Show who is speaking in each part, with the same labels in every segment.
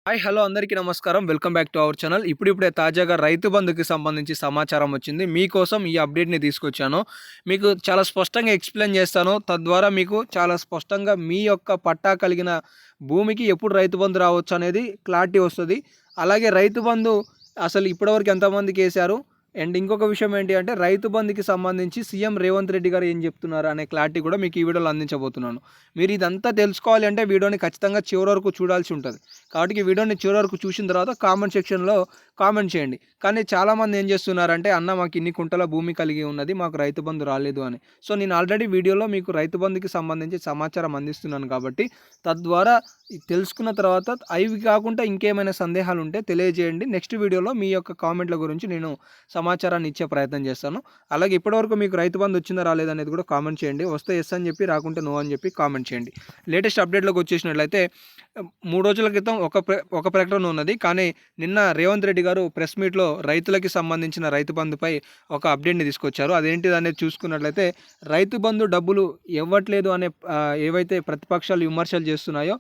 Speaker 1: Hi hello అందరికీ నమస్కారం. Welcome back to our channel. ఇప్పుడిప్పుడే తాజాగా రైతు బంధుకి సంబంధించి సమాచారం వచ్చింది. మీకోసం ఈ అప్డేట్‌ని తీసుకొచ్చాను. మీకు చాలా స్పష్టంగా ఎక్స్‌ప్లెయిన్ చేస్తాను. తద్వారా మీకు చాలా స్పష్టంగా మీ యొక్క పట్టా కలిగిన భూమికి ఎప్పుడు రైతు బంధు రావచ్చు అనేది క్లారిటీ వస్తది. అలాగే రైతు బంధు అసలు ఇప్పటివరకు ఎంతమందికేశారు? అండ్ ఇంకొక విషయం ఏంటి అంటే రైతు బంధుకి సంబంధించి సీఎం రేవంత్ రెడ్డి గారు ఏం చెప్తున్నారు అనే క్లారిటీ కూడా మీకు ఈ వీడియోలో అందించబోతున్నాను. మీరు ఇదంతా తెలుసుకోవాలి అంటే వీడియోని ఖచ్చితంగా చివరి వరకు చూడాల్సి ఉంటుంది. కాబట్టి ఈ వీడియోని చివరి వరకు చూసిన తర్వాత కామెంట్ సెక్షన్‌లో కామెంట్ చేయండి. కానీ చాలామంది ఏం చేస్తున్నారంటే అన్న మాకు ఇన్ని కుంటల భూమి కలిగి ఉన్నది, మాకు రైతు బంధు రాలేదు అని. సో నేను ఆల్రెడీ వీడియోలో మీకు రైతు బంధుకి సంబంధించి సమాచారం అందిస్తున్నాను కాబట్టి తద్వారా తెలుసుకున్న తర్వాత అవి కాకుండా ఇంకేమైనా సందేహాలు ఉంటే తెలియజేయండి. నెక్స్ట్ వీడియోలో మీ యొక్క కామెంట్ల గురించి నేను సమాచారాన్ని ఇచ్చే ప్రయత్నం చేస్తాను. అలాగే ఇప్పటివరకు మీకు రైతు బంధు వచ్చిందా రాలేదా అనేది కూడా కామెంట్ చేయండి. వస్తే ఎస్ అని చెప్పి, రాకుంటే నో అని చెప్పి కామెంట్ చేయండి. లేటెస్ట్ అప్డేట్లోకి వచ్చేసినట్లయితే 3 రోజుల క్రితం ఒక ప్రకటన ఉన్నది. కానీ నిన్న రేవంత్ రెడ్డి గారు ప్రెస్ మీట్లో రైతులకి సంబంధించిన రైతు బంధుపై ఒక అప్డేట్ని తీసుకొచ్చారు. అదేంటిది అనేది చూసుకున్నట్లయితే రైతు బంధు డబ్బులు ఇవ్వట్లేదు అనే ఏవైతే ప్రతిపక్షాలు విమర్శలు చేస్తున్నాయో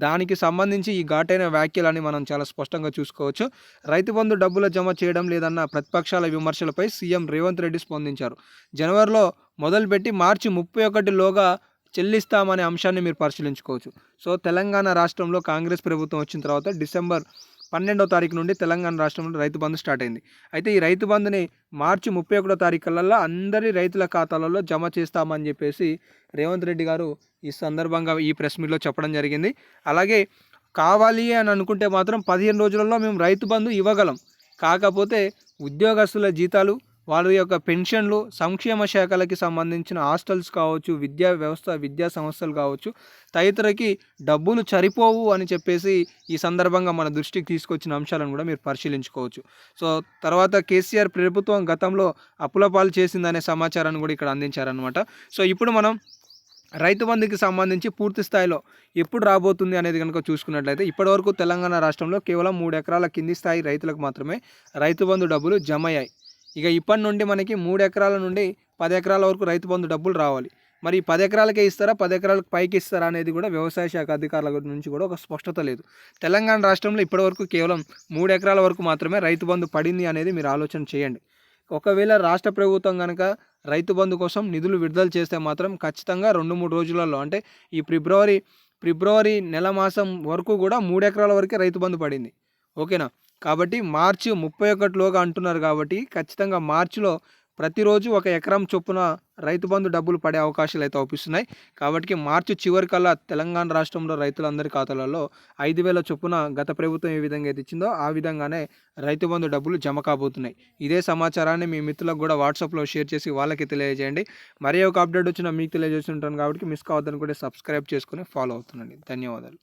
Speaker 1: దానికి సంబంధించి ఈ ఘాటైన వ్యాఖ్యలని మనం చాలా స్పష్టంగా చూసుకోవచ్చు. రైతు బంధు డబ్బుల జమ చేయడం లేదన్న ప్రతిపక్షాల విమర్శలపై సీఎం రేవంత్ రెడ్డి స్పందించారు. జనవరిలో మొదలుపెట్టి మార్చి 31లోగా చెల్లిస్తామనే అంశాన్ని మీరు పరిశీలించుకోవచ్చు. సో తెలంగాణ రాష్ట్రంలో కాంగ్రెస్ ప్రభుత్వం వచ్చిన తర్వాత డిసెంబర్ 12వ తారీఖు నుండి తెలంగాణ రాష్ట్రంలో రైతు బంధు స్టార్ట్ అయింది. అయితే ఈ రైతు బంధుని మార్చి 31వ తారీఖులల్లో అందరి రైతుల ఖాతాలలో జమ చేస్తామని చెప్పేసి రేవంత్ రెడ్డి గారు ఈ సందర్భంగా ఈ ప్రెస్ మీట్లో చెప్పడం జరిగింది. అలాగే కావాలి అని అనుకుంటే మాత్రం 15 రోజులలో మేము రైతు బంధు ఇవ్వగలం. కాకపోతే ఉద్యోగస్తుల జీతాలు, వాళ్ళ యొక్క పెన్షన్లు, సంక్షేమ శాఖలకి సంబంధించిన హాస్టల్స్ కావచ్చు, విద్యా సంస్థలు కావచ్చు, తదితరకి డబ్బులు సరిపోవు అని చెప్పేసి ఈ సందర్భంగా మన దృష్టికి తీసుకొచ్చిన అంశాలను కూడా మీరు పరిశీలించుకోవచ్చు. సో తర్వాత కేసీఆర్ ప్రభుత్వం గతంలో అప్పుల పాలు చేసిందనే సమాచారాన్ని కూడా ఇక్కడ అందించారనమాట. సో ఇప్పుడు మనం రైతు బంధుకి సంబంధించి పూర్తి స్థాయిలో ఎప్పుడు రాబోతుంది అనేది కనుక చూసుకున్నట్లయితే ఇప్పటివరకు తెలంగాణ రాష్ట్రంలో కేవలం 3 ఎకరాల కింది స్థాయి రైతులకు మాత్రమే రైతు బంధు డబ్బులు జమ అయ్యాయి. ఇక ఇప్పటి నుండి మనకి 3 ఎకరాల నుండి 10 ఎకరాల వరకు రైతు బంధు డబ్బులు రావాలి. మరి 10 ఎకరాలకే ఇస్తారా, 10 ఎకరాలకు పైకి ఇస్తారా అనేది కూడా వ్యవసాయ శాఖ అధికారుల నుంచి కూడా ఒక స్పష్టత లేదు. తెలంగాణ రాష్ట్రంలో ఇప్పటివరకు కేవలం 3 ఎకరాల వరకు మాత్రమే రైతు బంధు పడింది అనేది మీరు ఆలోచన చేయండి. ఒకవేళ రాష్ట్ర ప్రభుత్వం కనుక రైతు బంధు కోసం నిధులు విడుదల చేస్తే మాత్రం ఖచ్చితంగా 2-3 రోజులలో అంటే ఈ ఫిబ్రవరి నెల మాసం వరకు కూడా 3 ఎకరాల వరకే రైతు బంధు పడింది. ఓకేనా? కాబట్టి మార్చి 31లోగా అంటున్నారు కాబట్టి ఖచ్చితంగా మార్చిలో ప్రతిరోజు 1 ఎకరం చొప్పున రైతు బంధు డబ్బులు పడే అవకాశాలు అయితే అవుపిస్తున్నాయి. కాబట్టి మార్చి చివరికల్లా తెలంగాణ రాష్ట్రంలో రైతులందరి ఖాతాలలో 5,000 చొప్పున గత ప్రభుత్వం ఏ విధంగా అయితే ఇచ్చిందో ఆ విధంగానే రైతు బంధు డబ్బులు జమ కాబోతున్నాయి. ఇదే సమాచారాన్ని మీ మిత్రులకు కూడా వాట్సాప్లో షేర్ చేసి వాళ్ళకి తెలియజేయండి. మరీ ఒక అప్డేట్ వచ్చినా మీకు తెలియజేస్తుంటాను కాబట్టి మిస్ కావద్దనుకుంటే సబ్స్క్రైబ్ చేసుకుని ఫాలో అవుతుండండి. ధన్యవాదాలు.